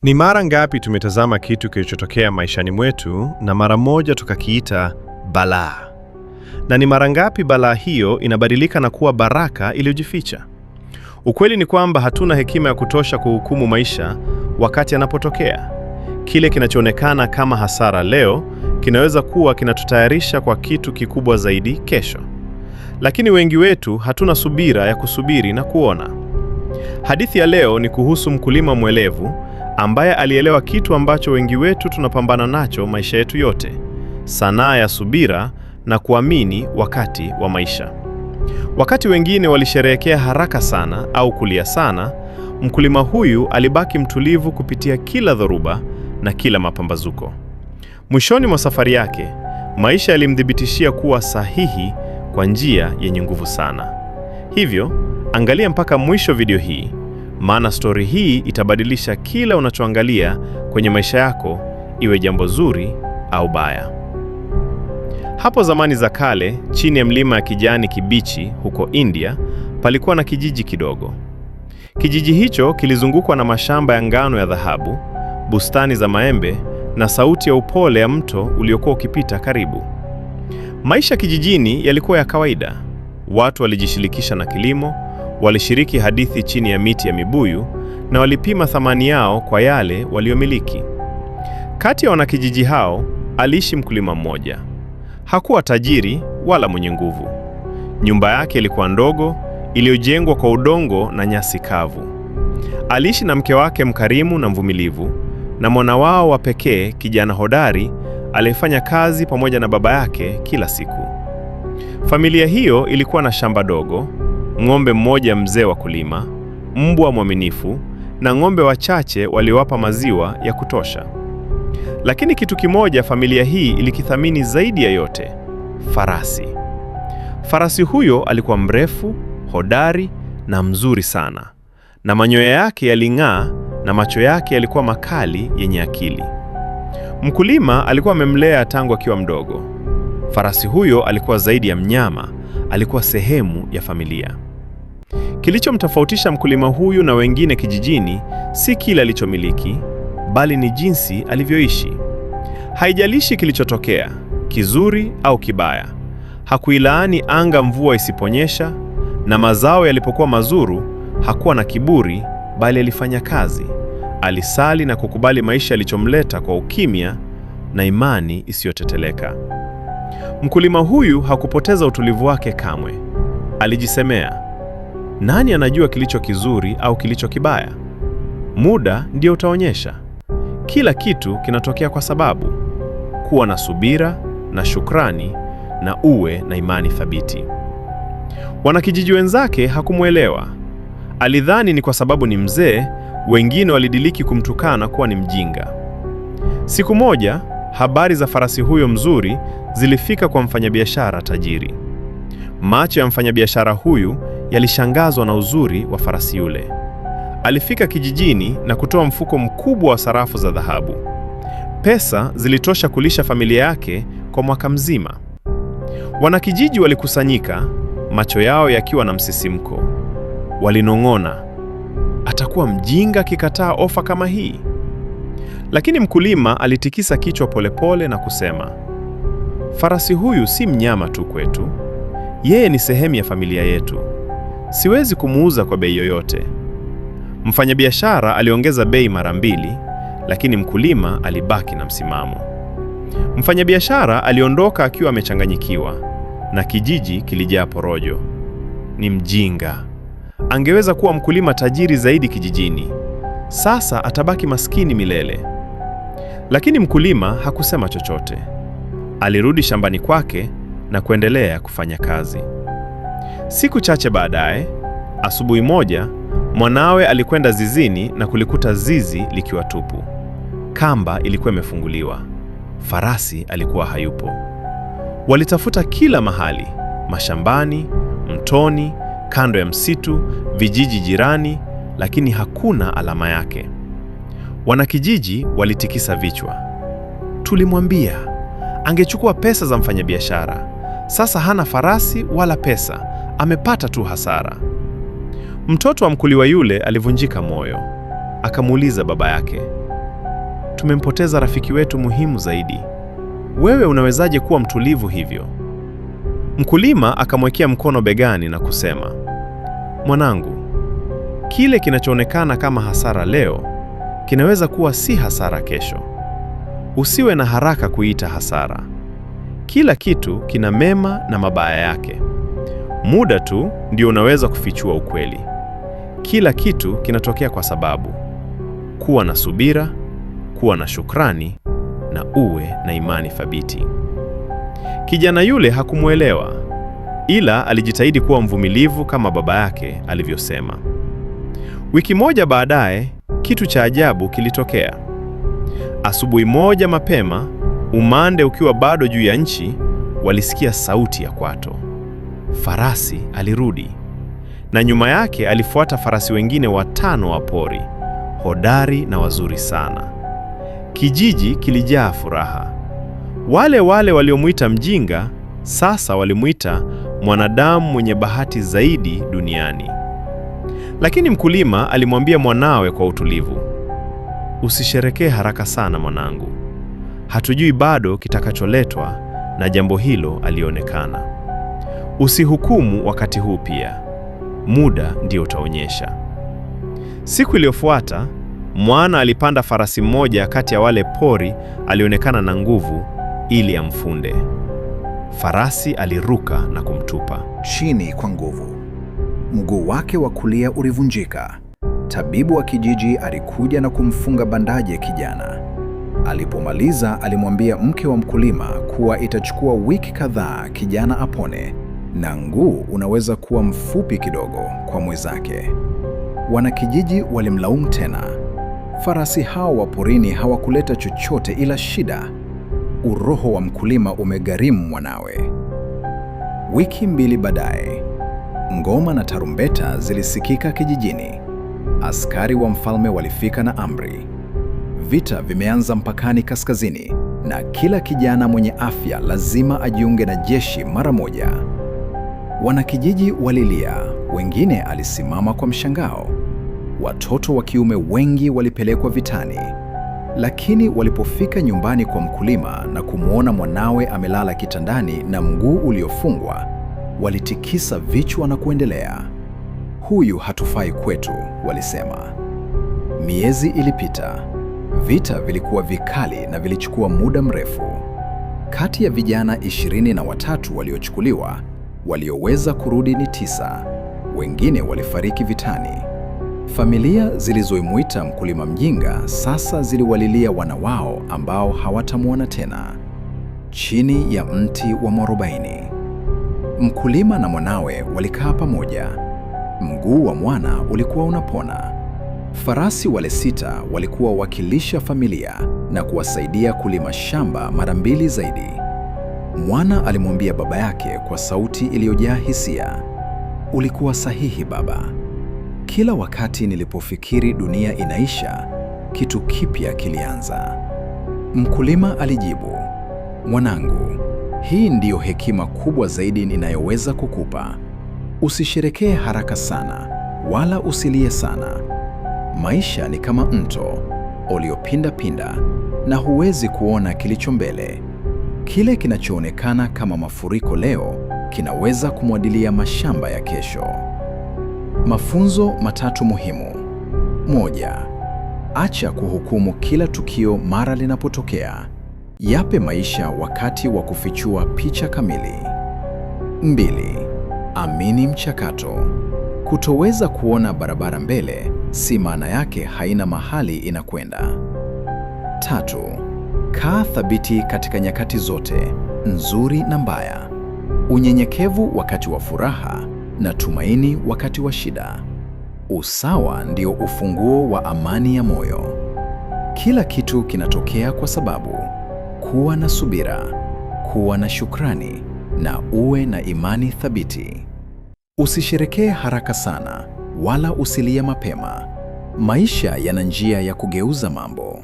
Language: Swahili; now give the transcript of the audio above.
Ni mara ngapi tumetazama kitu kilichotokea maishani mwetu na mara moja tukakiita balaa? Na ni mara ngapi balaa hiyo inabadilika na kuwa baraka iliyojificha? Ukweli ni kwamba hatuna hekima ya kutosha kuhukumu maisha wakati yanapotokea. Kile kinachoonekana kama hasara leo kinaweza kuwa kinatutayarisha kwa kitu kikubwa zaidi kesho. Lakini wengi wetu hatuna subira ya kusubiri na kuona. Hadithi ya leo ni kuhusu mkulima mwelevu ambaye alielewa kitu ambacho wengi wetu tunapambana nacho maisha yetu yote: sanaa ya subira na kuamini wakati wa maisha. Wakati wengine walisherehekea haraka sana au kulia sana, mkulima huyu alibaki mtulivu kupitia kila dhoruba na kila mapambazuko. Mwishoni mwa safari yake, maisha yalimthibitishia kuwa sahihi kwa njia yenye nguvu sana. Hivyo, angalia mpaka mwisho video hii, maana stori hii itabadilisha kila unachoangalia kwenye maisha yako, iwe jambo zuri au baya. Hapo zamani za kale, chini ya mlima ya kijani kibichi huko India, palikuwa na kijiji kidogo. Kijiji hicho kilizungukwa na mashamba ya ngano ya dhahabu, bustani za maembe na sauti ya upole ya mto uliokuwa ukipita karibu. Maisha kijijini yalikuwa ya kawaida. Watu walijishirikisha na kilimo, walishiriki hadithi chini ya miti ya mibuyu na walipima thamani yao kwa yale waliomiliki. Kati ya wanakijiji hao aliishi mkulima mmoja. Hakuwa tajiri wala mwenye nguvu. Nyumba yake ilikuwa ndogo, iliyojengwa kwa udongo na nyasi kavu. Aliishi na mke wake mkarimu na mvumilivu, na mwana wao wa pekee, kijana hodari aliyefanya kazi pamoja na baba yake kila siku. Familia hiyo ilikuwa na shamba dogo, ng'ombe mmoja mzee wa kulima, mbwa mwaminifu na ng'ombe wachache waliowapa maziwa ya kutosha. Lakini kitu kimoja familia hii ilikithamini zaidi ya yote: farasi. Farasi huyo alikuwa mrefu, hodari na mzuri sana, na manyoya yake yaling'aa na macho yake yalikuwa makali yenye akili. Mkulima alikuwa amemlea tangu akiwa mdogo. Farasi huyo alikuwa zaidi ya mnyama, alikuwa sehemu ya familia. Kilichomtofautisha mkulima huyu na wengine kijijini si kile alichomiliki, bali ni jinsi alivyoishi. Haijalishi kilichotokea, kizuri au kibaya. Hakuilaani anga mvua isiponyesha, na mazao yalipokuwa mazuri hakuwa na kiburi, bali alifanya kazi. Alisali na kukubali maisha yalichomleta kwa ukimya na imani isiyoteteleka. Mkulima huyu hakupoteza utulivu wake kamwe. Alijisemea, nani anajua kilicho kizuri au kilicho kibaya? Muda ndio utaonyesha. Kila kitu kinatokea kwa sababu. Kuwa na subira na shukrani na uwe na imani thabiti. Wanakijiji wenzake hakumwelewa. Alidhani ni kwa sababu ni mzee, wengine walidiliki kumtukana kuwa ni mjinga. Siku moja, habari za farasi huyo mzuri zilifika kwa mfanyabiashara tajiri. Macho ya mfanyabiashara huyu yalishangazwa na uzuri wa farasi yule. Alifika kijijini na kutoa mfuko mkubwa wa sarafu za dhahabu. Pesa zilitosha kulisha familia yake kwa mwaka mzima. Wanakijiji walikusanyika, macho yao yakiwa na msisimko. Walinong'ona, atakuwa mjinga akikataa ofa kama hii. Lakini mkulima alitikisa kichwa polepole na kusema, farasi huyu si mnyama tu kwetu. Yeye ni sehemu ya familia yetu. Siwezi kumuuza kwa bei yoyote. Mfanyabiashara aliongeza bei mara 2, lakini mkulima alibaki na msimamo. Mfanyabiashara aliondoka akiwa amechanganyikiwa, na kijiji kilijaa porojo. Ni mjinga. Angeweza kuwa mkulima tajiri zaidi kijijini. Sasa atabaki maskini milele. Lakini mkulima hakusema chochote. Alirudi shambani kwake na kuendelea kufanya kazi. Siku chache baadaye, asubuhi moja, mwanawe alikwenda zizini na kulikuta zizi likiwa tupu. Kamba ilikuwa imefunguliwa. Farasi alikuwa hayupo. Walitafuta kila mahali: mashambani, mtoni, kando ya msitu, vijiji jirani, lakini hakuna alama yake. Wanakijiji walitikisa vichwa. Tulimwambia angechukua pesa za mfanyabiashara. Sasa hana farasi wala pesa, amepata tu hasara. Mtoto wa mkuliwa yule alivunjika moyo. Akamuuliza baba yake, tumempoteza rafiki wetu muhimu zaidi. Wewe unawezaje kuwa mtulivu hivyo?" Mkulima akamwekea mkono begani na kusema, "Mwanangu, kile kinachoonekana kama hasara leo kinaweza kuwa si hasara kesho. Usiwe na haraka kuita hasara. Kila kitu kina mema na mabaya yake. Muda tu ndio unaweza kufichua ukweli. Kila kitu kinatokea kwa sababu. Kuwa na subira, kuwa na shukrani na uwe na imani thabiti." Kijana yule hakumuelewa, ila alijitahidi kuwa mvumilivu kama baba yake alivyosema. Wiki moja baadaye, kitu cha ajabu kilitokea. Asubuhi moja mapema, umande ukiwa bado juu ya nchi, walisikia sauti ya kwato. Farasi alirudi, na nyuma yake alifuata farasi wengine 5 wa pori, hodari na wazuri sana. Kijiji kilijaa furaha. Wale waliomuita mjinga sasa walimuita mwanadamu mwenye bahati zaidi duniani. Lakini mkulima alimwambia mwanawe kwa utulivu, "Usisherekee haraka sana mwanangu. Hatujui bado kitakacholetwa na jambo hilo alionekana. Usihukumu wakati huu pia. Muda ndio utaonyesha." Siku iliyofuata, mwana alipanda farasi mmoja kati ya wale pori alionekana na nguvu ili amfunde. Farasi aliruka na kumtupa chini kwa nguvu. Mguu wake wa kulia ulivunjika. Tabibu wa kijiji alikuja na kumfunga bandaji ya kijana. Alipomaliza, alimwambia mke wa mkulima kuwa itachukua wiki kadhaa kijana apone, na mguu unaweza kuwa mfupi kidogo kwa mwenzake. Wanakijiji walimlaumu tena. Farasi hao wa porini hawakuleta chochote ila shida. Uroho wa mkulima umegharimu mwanawe. Wiki 2 baadaye, ngoma na tarumbeta zilisikika kijijini. Askari wa mfalme walifika na amri. Vita vimeanza mpakani kaskazini, na kila kijana mwenye afya lazima ajiunge na jeshi mara moja. Wanakijiji walilia, wengine alisimama kwa mshangao. Watoto wa kiume wengi walipelekwa vitani. Lakini walipofika nyumbani kwa mkulima na kumwona mwanawe amelala kitandani na mguu uliofungwa, walitikisa vichwa na kuendelea. "Huyu hatufai kwetu," walisema. Miezi ilipita. Vita vilikuwa vikali na vilichukua muda mrefu. Kati ya vijana 23 waliochukuliwa, walioweza kurudi ni 9. Wengine walifariki vitani. Familia zilizoimuita mkulima mjinga sasa ziliwalilia wana wao ambao hawatamwona tena. Chini ya mti wa mwarobaini, mkulima na mwanawe walikaa pamoja. Mguu wa mwana ulikuwa unapona. Farasi wale 6 walikuwa wakilisha familia na kuwasaidia kulima shamba mara 2 zaidi. Mwana alimwambia baba yake kwa sauti iliyojaa hisia, "Ulikuwa sahihi baba. Kila wakati nilipofikiri dunia inaisha, kitu kipya kilianza." Mkulima alijibu, "Mwanangu, hii ndiyo hekima kubwa zaidi ninayoweza kukupa. Usisherekee haraka sana, wala usilie sana. Maisha ni kama mto uliopinda na huwezi kuona kilicho mbele. Kile kinachoonekana kama mafuriko leo kinaweza kumwadilia mashamba ya kesho." Mafunzo 3 muhimu. 1. Acha kuhukumu kila tukio mara linapotokea. Yape maisha wakati wa kufichua picha kamili. 2. Amini mchakato. Kutoweza kuona barabara mbele si maana yake haina mahali inakwenda. 3. Kaa thabiti katika nyakati zote, nzuri na mbaya. Unyenyekevu wakati wa furaha na tumaini wakati wa shida. Usawa ndio ufunguo wa amani ya moyo. Kila kitu kinatokea kwa sababu. Kuwa na subira, kuwa na shukrani na uwe na imani thabiti. Usisherekee haraka sana, wala usilie mapema. Maisha yana njia ya kugeuza mambo.